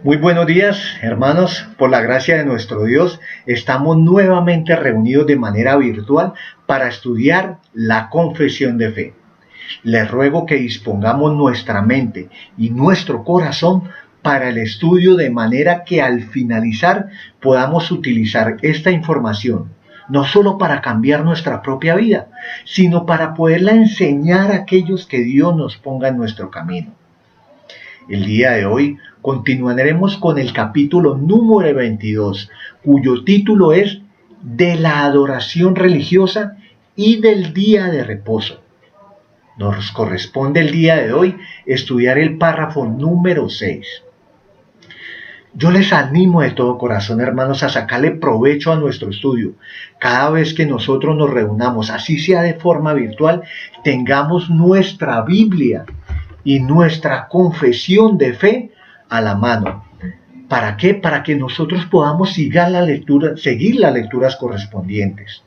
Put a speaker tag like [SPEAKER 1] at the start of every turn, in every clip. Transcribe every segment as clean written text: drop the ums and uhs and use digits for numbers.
[SPEAKER 1] Muy buenos días, hermanos. Por la gracia de nuestro Dios, estamos nuevamente reunidos de manera virtual para estudiar la confesión de fe. Les ruego que dispongamos nuestra mente y nuestro corazón para el estudio de manera que al finalizar podamos utilizar esta información no solo para cambiar nuestra propia vida, sino para poderla enseñar a aquellos que Dios nos ponga en nuestro camino. El día de hoy continuaremos con el capítulo número 22, cuyo título es De la adoración religiosa y del día de reposo. Nos corresponde el día de hoy estudiar el párrafo número 6. Yo les animo de todo corazón, hermanos, a sacarle provecho a nuestro estudio. Cada vez que nosotros nos reunamos, así sea de forma virtual, tengamos nuestra Biblia y nuestra confesión de fe a la mano. ¿Para qué? Para que nosotros podamos seguir las lecturas correspondientes.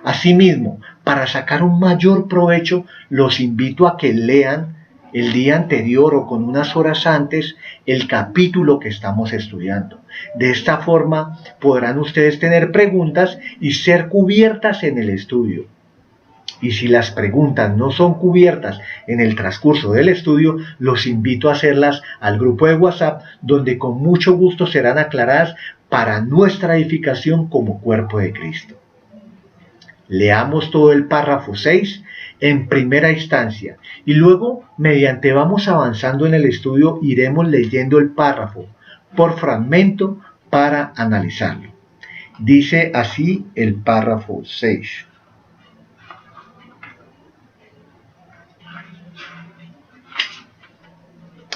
[SPEAKER 1] Asimismo, para sacar un mayor provecho, los invito a que lean el día anterior o con unas horas antes el capítulo que estamos estudiando. De esta forma podrán ustedes tener preguntas y ser cubiertas en el estudio. Y si las preguntas no son cubiertas en el transcurso del estudio, los invito a hacerlas al grupo de WhatsApp, donde con mucho gusto serán aclaradas para nuestra edificación como cuerpo de Cristo. Leamos todo el párrafo 6 en primera instancia y luego, mediante vamos avanzando en el estudio, iremos leyendo el párrafo por fragmento para analizarlo. Dice así el párrafo 6.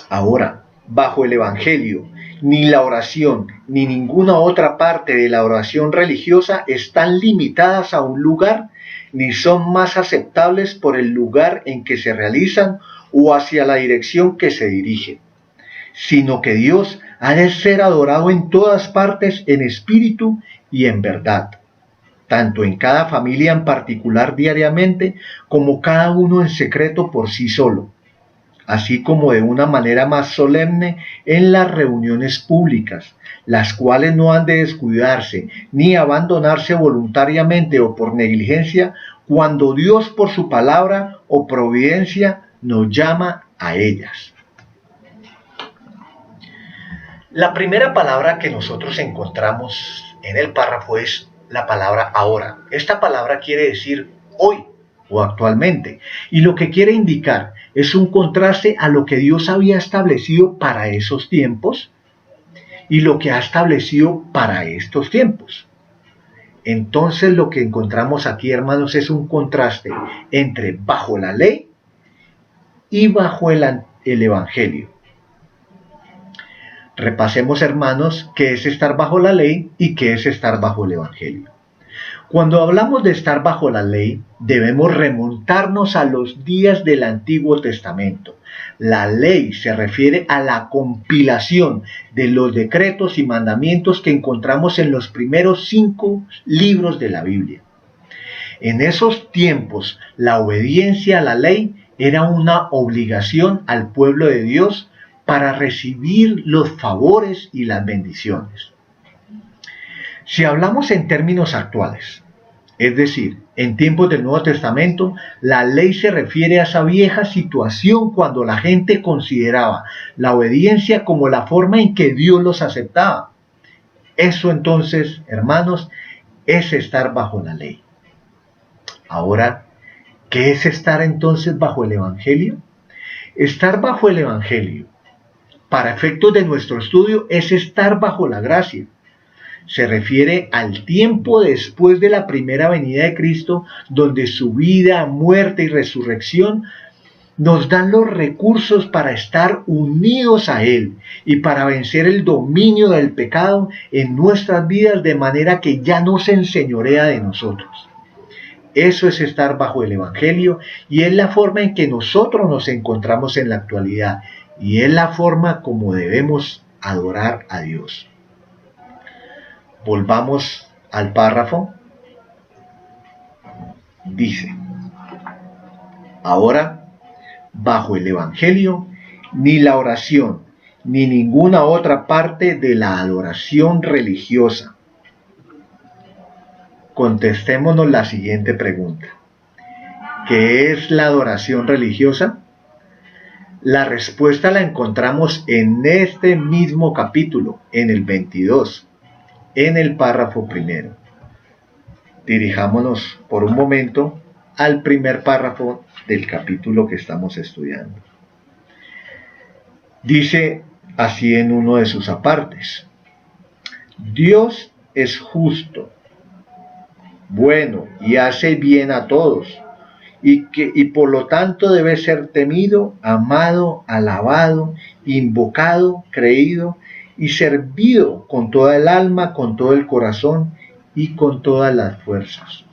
[SPEAKER 1] Ahora, bajo el Evangelio, ni la oración ni ninguna otra parte de la oración religiosa están limitadas a un lugar, ni son más aceptables por el lugar en que se realizan o hacia la dirección que se dirigen, sino que Dios ha de ser adorado en todas partes en espíritu y en verdad, tanto en cada familia en particular diariamente, como cada uno en secreto por sí solo, así como de una manera más solemne en las reuniones públicas, las cuales no han de descuidarse ni abandonarse voluntariamente o por negligencia cuando Dios por su palabra o providencia nos llama a ellas. La primera palabra que nosotros encontramos en el párrafo es la palabra ahora. Esta palabra quiere decir hoy o actualmente, y lo que quiere indicar es un contraste a lo que Dios había establecido para esos tiempos y lo que ha establecido para estos tiempos. Entonces lo que encontramos aquí, hermanos, es un contraste entre bajo la ley y bajo el Evangelio. Repasemos, hermanos, qué es estar bajo la ley y qué es estar bajo el Evangelio. Cuando hablamos de estar bajo la ley, debemos remontarnos a los días del Antiguo Testamento. La ley se refiere a la compilación de los decretos y mandamientos que encontramos en los primeros 5 libros de la Biblia. En esos tiempos, la obediencia a la ley era una obligación al pueblo de Dios para recibir los favores y las bendiciones. Si hablamos en términos actuales, es decir, en tiempos del Nuevo Testamento, la ley se refiere a esa vieja situación cuando la gente consideraba la obediencia como la forma en que Dios los aceptaba. Eso entonces, hermanos, es estar bajo la ley. Ahora, ¿qué es estar entonces bajo el Evangelio? Estar bajo el Evangelio, para efectos de nuestro estudio, es estar bajo la gracia. Se refiere al tiempo después de la primera venida de Cristo, donde su vida, muerte y resurrección nos dan los recursos para estar unidos a Él y para vencer el dominio del pecado en nuestras vidas de manera que ya no se enseñorea de nosotros. Eso es estar bajo el Evangelio y es la forma en que nosotros nos encontramos en la actualidad y es la forma como debemos adorar a Dios. Volvamos al párrafo. Dice, ahora, bajo el Evangelio, ni la oración, ni ninguna otra parte de la adoración religiosa. Contestémonos la siguiente pregunta. ¿Qué es la adoración religiosa? La respuesta la encontramos en este mismo capítulo, en el 22, en el párrafo primero. Dirijámonos por un momento al primer párrafo del capítulo que estamos estudiando. Dice así en uno de sus apartes: Dios es justo, bueno y hace bien a todos, y por lo tanto debe ser temido, amado, alabado, invocado, creído y servido con toda el alma, con todo el corazón y con todas las fuerzas.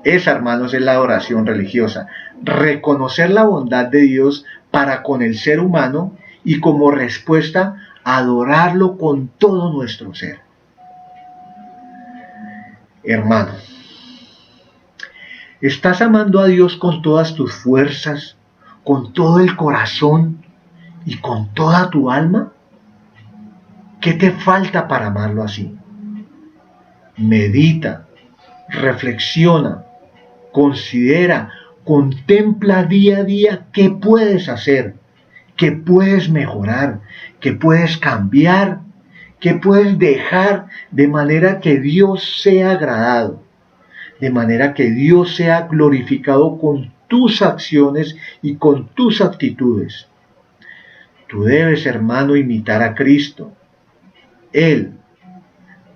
[SPEAKER 1] Esa, hermanos, es la adoración religiosa: reconocer la bondad de Dios para con el ser humano y como respuesta adorarlo con todo nuestro ser. Hermano, ¿estás amando a Dios con todas tus fuerzas, con todo el corazón y con toda tu alma? ¿Qué te falta para amarlo así? Medita, reflexiona, considera, contempla día a día qué puedes hacer, qué puedes mejorar, qué puedes cambiar, qué puedes dejar de manera que Dios sea agradado, de manera que Dios sea glorificado con tus acciones y con tus actitudes. Tú debes, hermano, imitar a Cristo. Él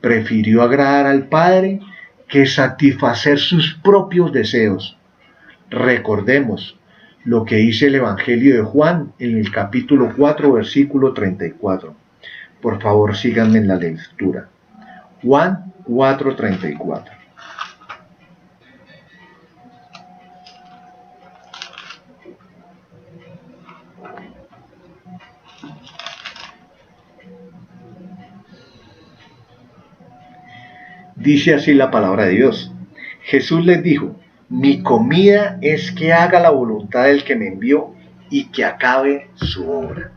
[SPEAKER 1] prefirió agradar al Padre que satisfacer sus propios deseos. Recordemos lo que dice el Evangelio de Juan en el capítulo 4, versículo 34. Por favor, síganme en la lectura. Juan 4, 34. Dice así la palabra de Dios. Jesús les dijo: mi comida es que haga la voluntad del que me envió y que acabe su obra.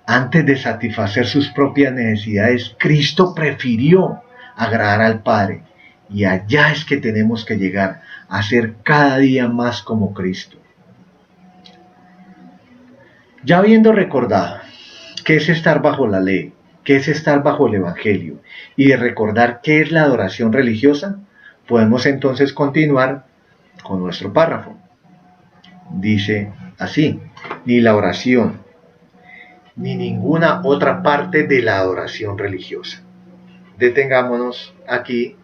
[SPEAKER 1] Antes de satisfacer sus propias necesidades, Cristo prefirió agradar al Padre. Y allá es que tenemos que llegar a ser cada día más como Cristo. Ya habiendo recordado qué es estar bajo la ley, qué es estar bajo el Evangelio, y de recordar qué es la adoración religiosa, podemos entonces continuar con nuestro párrafo. Dice así: ni la oración, ni ninguna otra parte de la adoración religiosa. Detengámonos aquí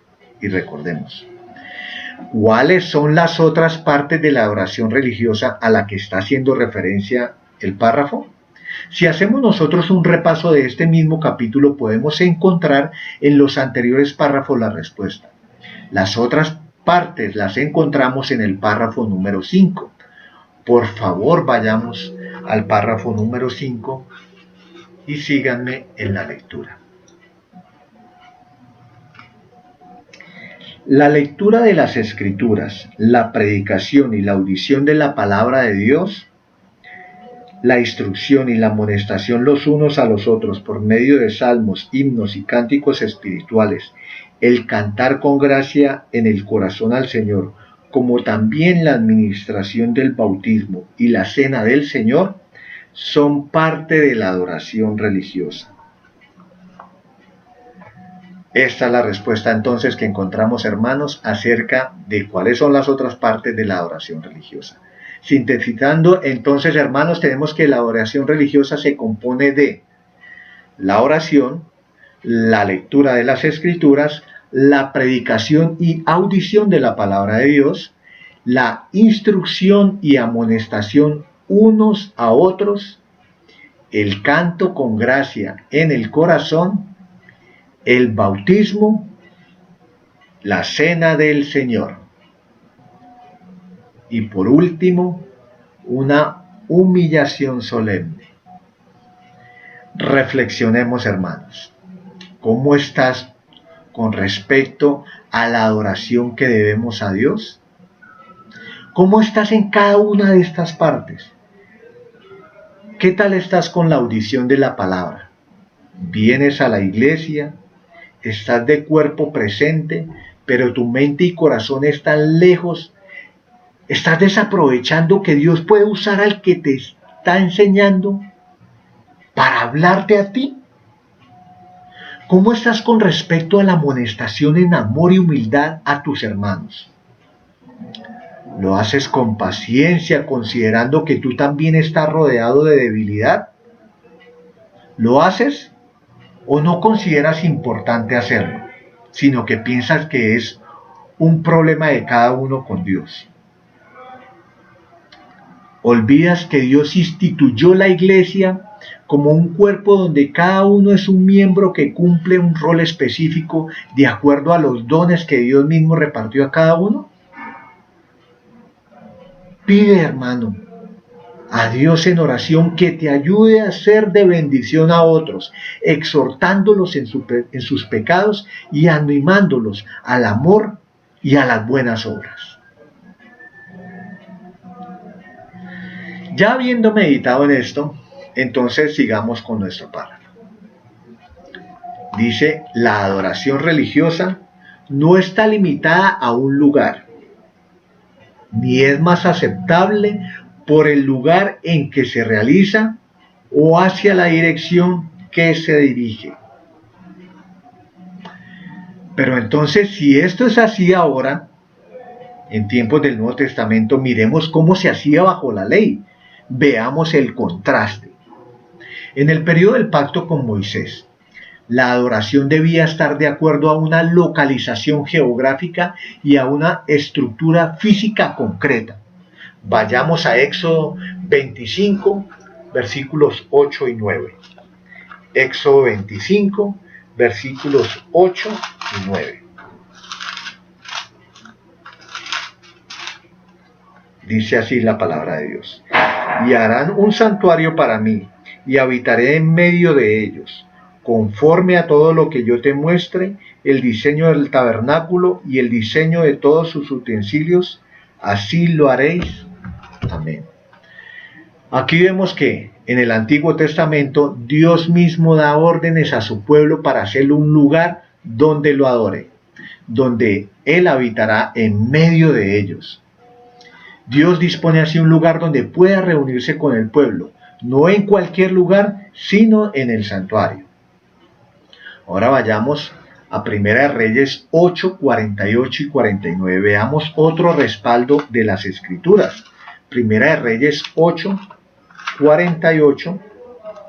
[SPEAKER 1] y recordemos. ¿Cuáles son las otras partes de la adoración religiosa a la que está haciendo referencia el párrafo? Si hacemos nosotros un repaso de este mismo capítulo, podemos encontrar en los anteriores párrafos la respuesta. Las otras partes las encontramos en el párrafo número 5. Por favor, vayamos al párrafo número 5 y síganme en la lectura. La lectura de las Escrituras, la predicación y la audición de la palabra de Dios, la instrucción y la amonestación los unos a los otros por medio de salmos, himnos y cánticos espirituales, el cantar con gracia en el corazón al Señor, como también la administración del bautismo y la cena del Señor, son parte de la adoración religiosa. Esta es la respuesta entonces que encontramos, hermanos, acerca de cuáles son las otras partes de la adoración religiosa. Sintetizando, entonces, hermanos, tenemos que la adoración religiosa se compone de la oración, la lectura de las Escrituras, la predicación y audición de la palabra de Dios, la instrucción y amonestación unos a otros, el canto con gracia en el corazón, el bautismo, la cena del Señor. Y por último, una humillación solemne. Reflexionemos, hermanos. ¿Cómo estás con respecto a la adoración que debemos a Dios? ¿Cómo estás en cada una de estas partes? ¿Qué tal estás con la audición de la palabra? ¿Vienes a la iglesia? ¿Estás de cuerpo presente, pero tu mente y corazón están lejos? ¿Estás desaprovechando que Dios puede usar al que te está enseñando para hablarte a ti? ¿Cómo estás con respecto a la amonestación en amor y humildad a tus hermanos? ¿Lo haces con paciencia, considerando que tú también estás rodeado de debilidad? ¿Lo haces o no consideras importante hacerlo, sino que piensas que es un problema de cada uno con Dios? ¿Olvidas que Dios instituyó la iglesia como un cuerpo donde cada uno es un miembro que cumple un rol específico de acuerdo a los dones que Dios mismo repartió a cada uno? Pide, hermano, a Dios en oración que te ayude a ser de bendición a otros, exhortándolos en sus pecados y animándolos al amor y a las buenas obras. Ya habiendo meditado en esto, entonces sigamos con nuestro párrafo. Dice, la adoración religiosa no está limitada a un lugar, ni es más aceptable por el lugar en que se realiza o hacia la dirección que se dirige. Pero entonces, si esto es así ahora, en tiempos del Nuevo Testamento, miremos cómo se hacía bajo la ley. Veamos el contraste. En el periodo del pacto con Moisés, la adoración debía estar de acuerdo a una localización geográfica y a una estructura física concreta. Vayamos a Éxodo 25, versículos 8 y 9. Éxodo 25, versículos 8 y 9. Dice así la palabra de Dios. Y harán un santuario para mí, y habitaré en medio de ellos, conforme a todo lo que yo te muestre, el diseño del tabernáculo y el diseño de todos sus utensilios, así lo haréis. Amén. Aquí vemos que en el Antiguo Testamento Dios mismo da órdenes a su pueblo para hacerle un lugar donde lo adore, donde Él habitará en medio de ellos. Dios dispone así un lugar donde pueda reunirse con el pueblo, no en cualquier lugar, sino en el santuario. Ahora vayamos a Primera de Reyes 8, 48 y 49. Veamos otro respaldo de las Escrituras. Primera de Reyes 8, 48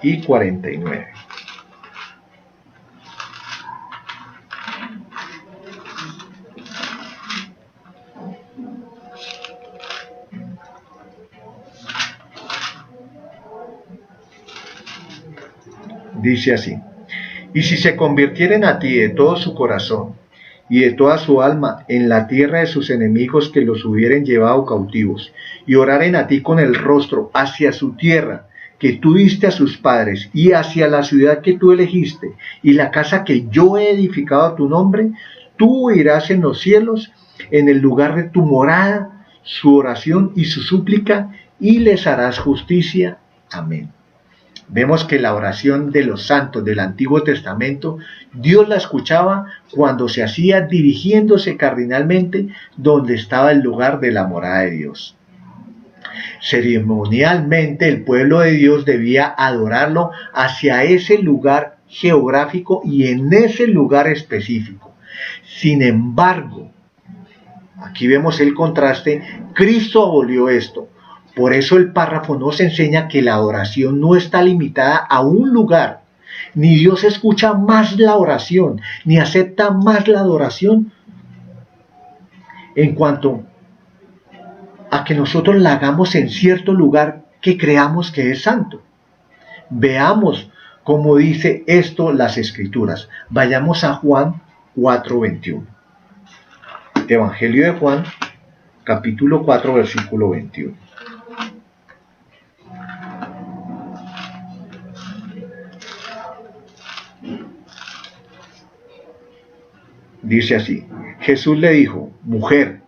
[SPEAKER 1] y 49. Dice así: y si se convirtieren a ti de todo su corazón y de toda su alma en la tierra de sus enemigos que los hubieren llevado cautivos, y oraren a ti con el rostro hacia su tierra que tú diste a sus padres, y hacia la ciudad que tú elegiste, y la casa que yo he edificado a tu nombre, tú oirás en los cielos, en el lugar de tu morada, su oración y su súplica, y les harás justicia. Amén. Vemos que la oración de los santos del Antiguo Testamento, Dios la escuchaba cuando se hacía dirigiéndose cardinalmente donde estaba el lugar de la morada de Dios. Ceremonialmente el pueblo de Dios debía adorarlo hacia ese lugar geográfico y en ese lugar específico. Sin embargo, aquí vemos el contraste, Cristo abolió esto. Por eso el párrafo nos enseña que la oración no está limitada a un lugar, ni Dios escucha más la oración, ni acepta más la adoración en cuanto a que nosotros la hagamos en cierto lugar que creamos que es santo. Veamos cómo dice esto las Escrituras. Vayamos a Juan 4:21. Evangelio de Juan, capítulo 4, versículo 21. Dice así: Jesús le dijo: mujer,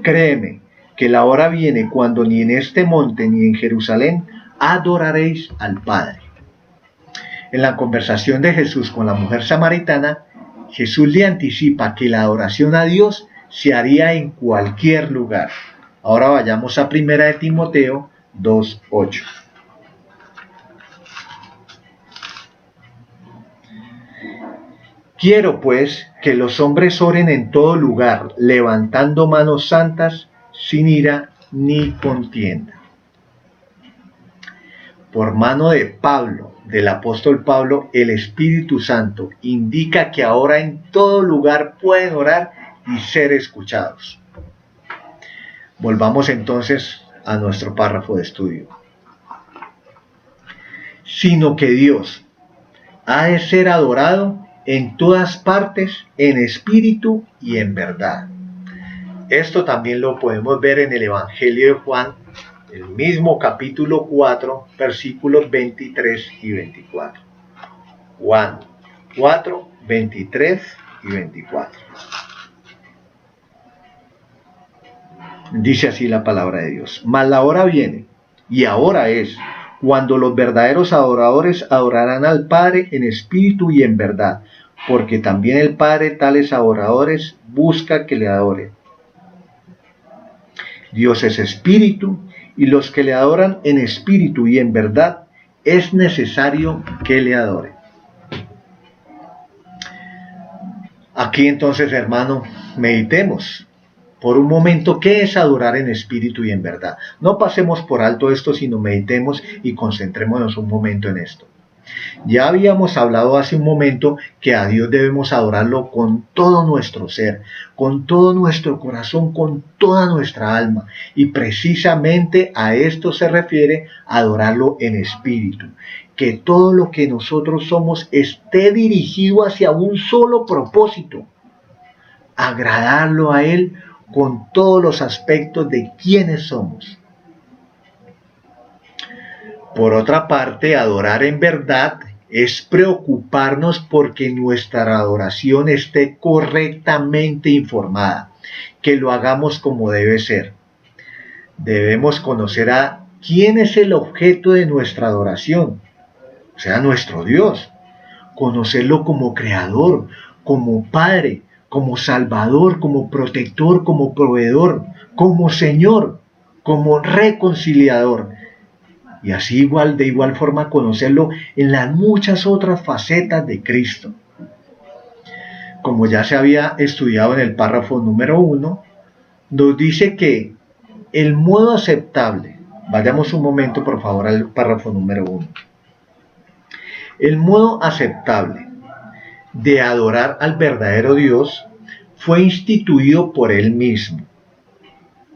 [SPEAKER 1] créeme que la hora viene cuando ni en este monte ni en Jerusalén adoraréis al Padre. En la conversación de Jesús con la mujer samaritana, Jesús le anticipa que la adoración a Dios se haría en cualquier lugar. Ahora vayamos a 1 de Timoteo 2:8. Quiero pues que los hombres oren en todo lugar, levantando manos santas, sin ira ni contienda. Por mano de Pablo, del apóstol Pablo, el Espíritu Santo indica que ahora en todo lugar pueden orar y ser escuchados. Volvamos entonces a nuestro párrafo de estudio. Sino que Dios ha de ser adorado en todas partes, en espíritu y en verdad. Esto también lo podemos ver en el Evangelio de Juan, el mismo capítulo 4, versículos 23 y 24. Juan 4, 23 y 24. Dice así la palabra de Dios. Mas la hora viene, y ahora es, cuando los verdaderos adoradores adorarán al Padre en espíritu y en verdad, porque también el Padre tales adoradores busca que le adoren. Dios es espíritu, y los que le adoran en espíritu y en verdad, es necesario que le adoren. Aquí entonces, hermano, meditemos por un momento qué es adorar en espíritu y en verdad. No pasemos por alto esto, sino meditemos y concentrémonos un momento en esto. Ya habíamos hablado hace un momento que a Dios debemos adorarlo con todo nuestro ser, con todo nuestro corazón, con toda nuestra alma. Y precisamente a esto se refiere adorarlo en espíritu. Que todo lo que nosotros somos esté dirigido hacia un solo propósito. Agradarlo a Él con todos los aspectos de quiénes somos. Por otra parte, adorar en verdad es preocuparnos porque nuestra adoración esté correctamente informada, que lo hagamos como debe ser. Debemos conocer a quién es el objeto de nuestra adoración, o sea, nuestro Dios. Conocerlo como creador, como Padre, como Salvador, como protector, como proveedor, como Señor, como reconciliador. Y así de igual forma conocerlo en las muchas otras facetas de Cristo. Como ya se había estudiado en el párrafo número 1, nos dice que el modo aceptable, vayamos un momento por favor al párrafo número 1. El modo aceptable de adorar al verdadero Dios fue instituido por Él mismo.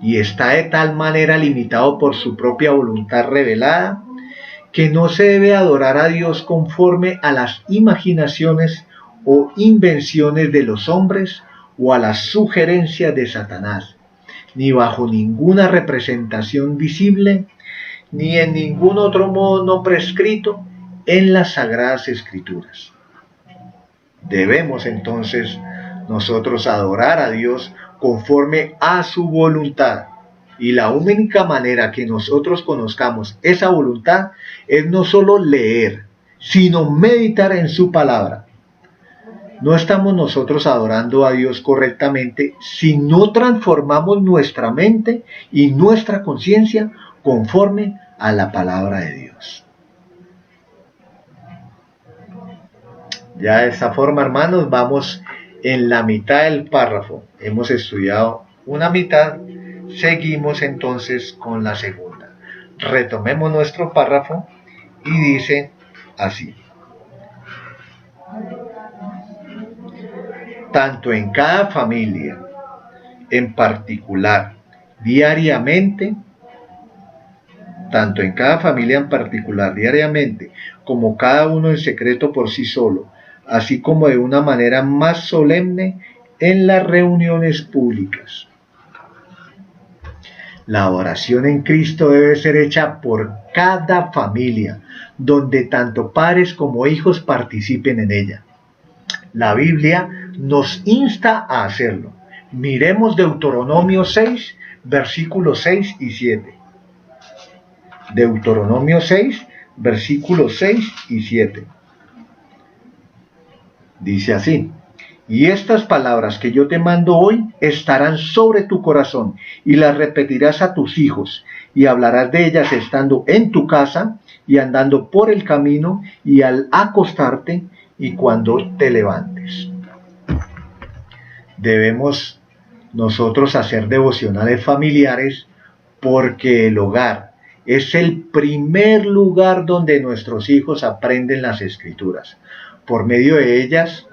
[SPEAKER 1] Y está de tal manera limitado por su propia voluntad revelada, que no se debe adorar a Dios conforme a las imaginaciones o invenciones de los hombres o a las sugerencias de Satanás, ni bajo ninguna representación visible, ni en ningún otro modo no prescrito en las Sagradas Escrituras. Debemos entonces nosotros adorar a Dios conforme a su voluntad. Y la única manera que nosotros conozcamos esa voluntad es no solo leer, sino meditar en su palabra. No estamos nosotros adorando a Dios correctamente si no transformamos nuestra mente y nuestra conciencia conforme a la palabra de Dios. Ya de esta forma, hermanos, vamos en la mitad del párrafo. Hemos estudiado una mitad, seguimos entonces con la segunda. Retomemos nuestro párrafo y dice así. Tanto en cada familia, en particular, diariamente, como cada uno en secreto por sí solo, así como de una manera más solemne en las reuniones públicas. La adoración en Cristo debe ser hecha por cada familia, donde tanto padres como hijos participen en ella. La Biblia nos insta a hacerlo. Miremos Deuteronomio 6, versículos 6 y 7. Deuteronomio 6, versículos 6 y 7. Dice así: y estas palabras que yo te mando hoy estarán sobre tu corazón, y las repetirás a tus hijos, y hablarás de ellas estando en tu casa, y andando por el camino, y al acostarte, y cuando te levantes. Debemos nosotros hacer devocionales familiares, porque el hogar es el primer lugar donde nuestros hijos aprenden las Escrituras. Por medio de ellas,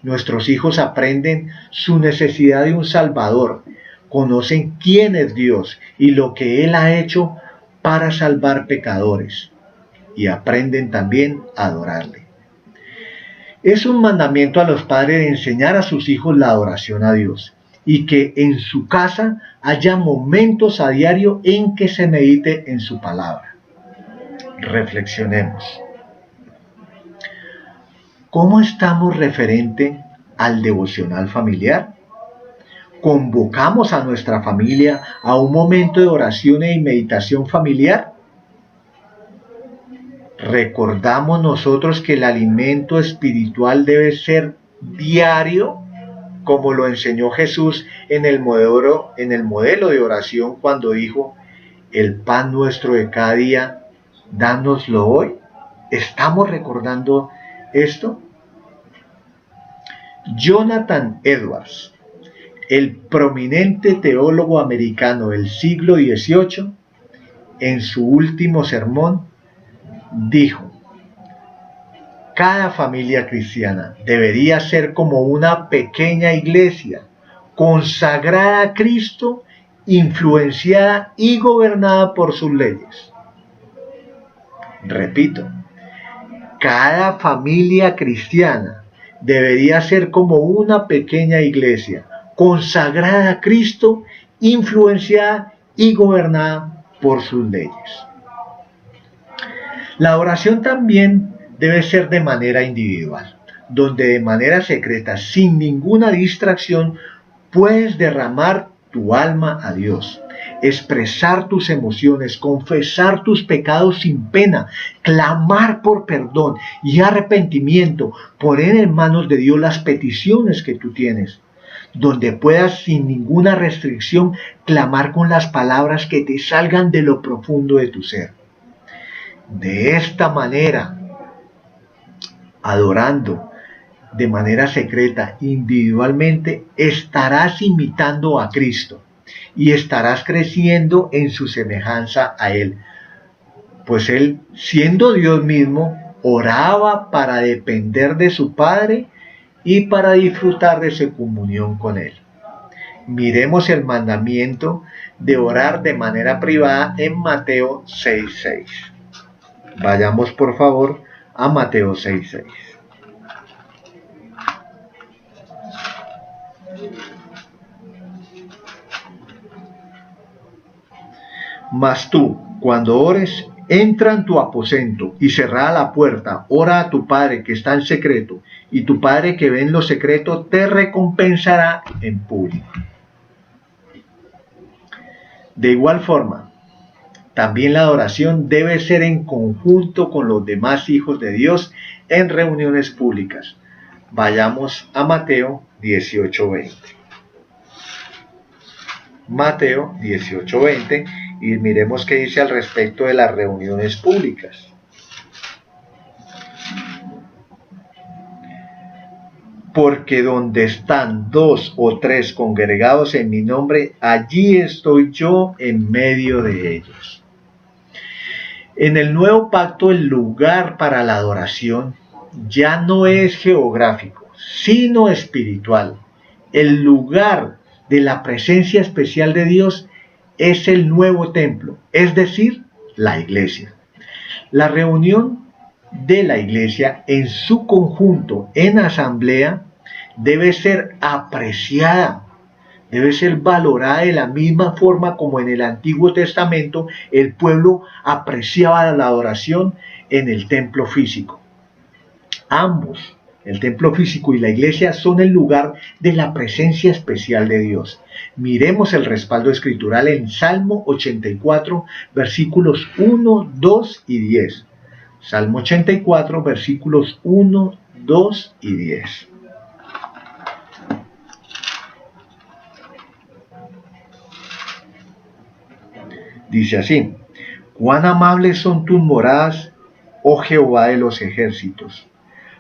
[SPEAKER 1] nuestros hijos aprenden su necesidad de un Salvador, conocen quién es Dios y lo que Él ha hecho para salvar pecadores, y aprenden también a adorarle. Es un mandamiento a los padres de enseñar a sus hijos la adoración a Dios, y que en su casa haya momentos a diario en que se medite en su palabra. Reflexionemos. ¿Cómo estamos referente al devocional familiar? ¿Convocamos a nuestra familia a un momento de oración y meditación familiar? ¿Recordamos nosotros que el alimento espiritual debe ser diario, como lo enseñó Jesús en el modelo de oración cuando dijo: el pan nuestro de cada día, dánoslo hoy? ¿Estamos recordando esto? Jonathan Edwards, el prominente teólogo americano del siglo XVIII, en su último sermón, dijo: cada familia cristiana debería ser como una pequeña iglesia, consagrada a Cristo, influenciada y gobernada por sus leyes. Repito, cada familia cristiana debería ser como una pequeña iglesia, consagrada a Cristo, influenciada y gobernada por sus leyes. La oración también debe ser de manera individual, donde de manera secreta, sin ninguna distracción, puedes derramar tu alma a Dios, expresar tus emociones, confesar tus pecados sin pena, clamar por perdón y arrepentimiento, poner en manos de Dios las peticiones que tú tienes, donde puedas sin ninguna restricción clamar con las palabras que te salgan de lo profundo de tu ser. De esta manera, adorando de manera secreta, individualmente, estarás imitando a Cristo y estarás creciendo en su semejanza a Él. Pues Él, siendo Dios mismo, oraba para depender de su Padre y para disfrutar de su comunión con Él. Miremos el mandamiento de orar de manera privada en Mateo 6:6. Vayamos por favor a Mateo 6:6. Mas tú, cuando ores, entra en tu aposento y cerrada la puerta, ora a tu Padre que está en secreto, y tu Padre que ve en lo secreto te recompensará en público. De igual forma, también la adoración debe ser en conjunto con los demás hijos de Dios en reuniones públicas. Vayamos a Mateo 18:20. Mateo 18:20, y miremos qué dice al respecto de las reuniones públicas. Porque donde están 2 o 3 congregados en mi nombre, allí estoy yo en medio de ellos. En el nuevo pacto, el lugar para la adoración ya no es geográfico, sino espiritual. El lugar de la presencia especial de Dios es el nuevo templo, es decir, la iglesia. La reunión de la iglesia en su conjunto en asamblea debe ser apreciada, debe ser valorada de la misma forma como en el Antiguo Testamento el pueblo apreciaba la adoración en el templo físico. Ambos El templo físico y la iglesia son el lugar de la presencia especial de Dios. Miremos el respaldo escritural en Salmo 84, versículos 1, 2 y 10. Salmo 84, versículos 1, 2 y 10. Dice así: cuán amables son tus moradas, oh Jehová de los ejércitos.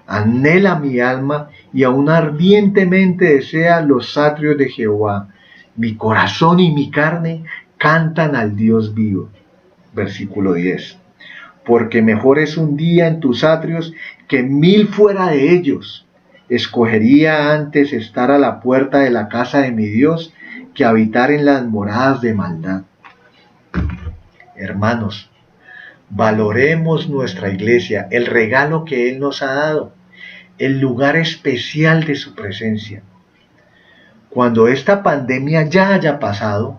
[SPEAKER 1] Anhela mi alma y aún ardientemente desea los atrios de Jehová. Mi corazón y mi carne cantan al Dios vivo. Versículo 10. Porque mejor es un día en tus atrios que 1000 fuera de ellos. Escogería antes estar a la puerta de la casa de mi Dios que habitar en las moradas de maldad. Hermanos, valoremos nuestra iglesia, el regalo que Él nos ha dado, el lugar especial de su presencia. Cuando esta pandemia ya haya pasado,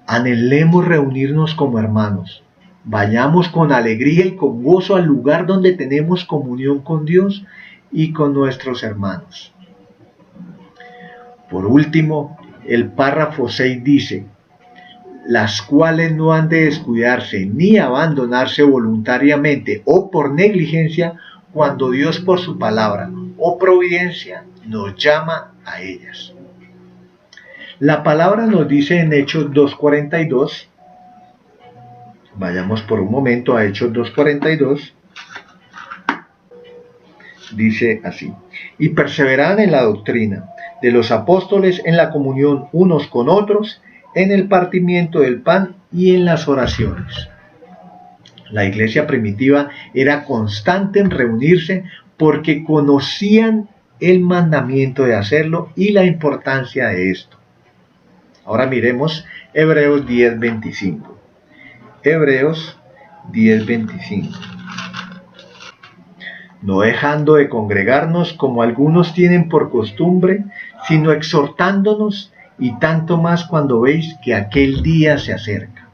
[SPEAKER 1] anhelemos reunirnos como hermanos. Vayamos con alegría y con gozo al lugar donde tenemos comunión con Dios y con nuestros hermanos. Por último, el párrafo 6 dice: las cuales no han de descuidarse ni abandonarse voluntariamente o por negligencia cuando Dios por su palabra o providencia nos llama a ellas. La palabra nos dice en Hechos 2:42, vayamos por un momento a Hechos 2:42, dice así: y perseveraban en la doctrina de los apóstoles, en la comunión unos con otros, en el partimiento del pan y en las oraciones. La iglesia primitiva era constante en reunirse porque conocían el mandamiento de hacerlo y la importancia de esto. Ahora miremos Hebreos 10:25. Hebreos 10:25. No dejando de congregarnos como algunos tienen por costumbre, sino exhortándonos, y tanto más cuando veis que aquel día se acerca.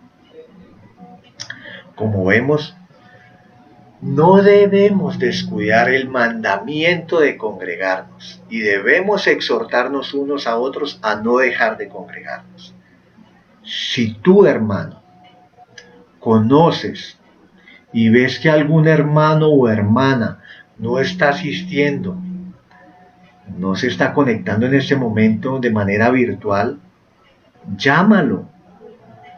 [SPEAKER 1] Como vemos, no debemos descuidar el mandamiento de congregarnos y debemos exhortarnos unos a otros a no dejar de congregarnos. Si tú, hermano, conoces y ves que algún hermano o hermana no está asistiendo, no se está conectando en este momento de manera virtual, llámalo,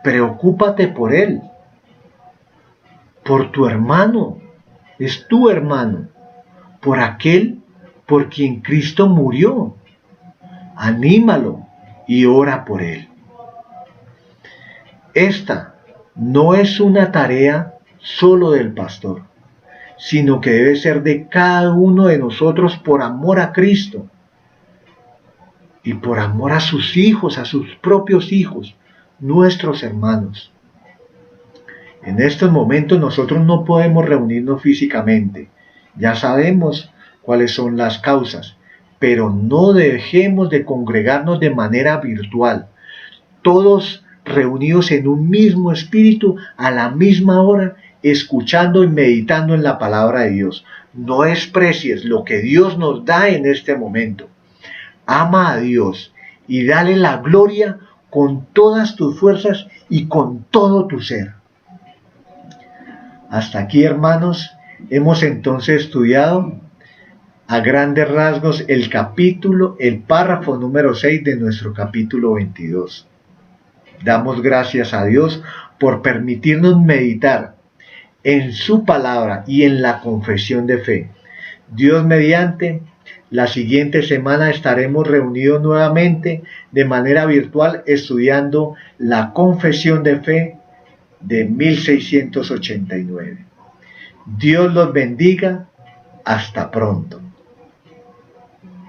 [SPEAKER 1] preocúpate por él, por tu hermano, es tu hermano, por aquel por quien Cristo murió. Anímalo y ora por él. Esta no es una tarea solo del pastor, sino que debe ser de cada uno de nosotros por amor a Cristo y por amor a sus hijos, a sus propios hijos, nuestros hermanos. En estos momentos nosotros no podemos reunirnos físicamente. Ya sabemos cuáles son las causas, pero no dejemos de congregarnos de manera virtual. Todos reunidos en un mismo espíritu, a la misma hora, escuchando y meditando en la palabra de Dios. No desprecies lo que Dios nos da en este momento. Ama a Dios y dale la gloria con todas tus fuerzas y con todo tu ser. Hasta aquí, hermanos, hemos entonces estudiado a grandes rasgos el párrafo número 6 de nuestro capítulo 22. Damos gracias a Dios por permitirnos meditar en su palabra y en la confesión de fe. Dios mediante, la siguiente semana estaremos reunidos nuevamente de manera virtual estudiando la confesión de fe de 1689. Dios los bendiga. Hasta pronto.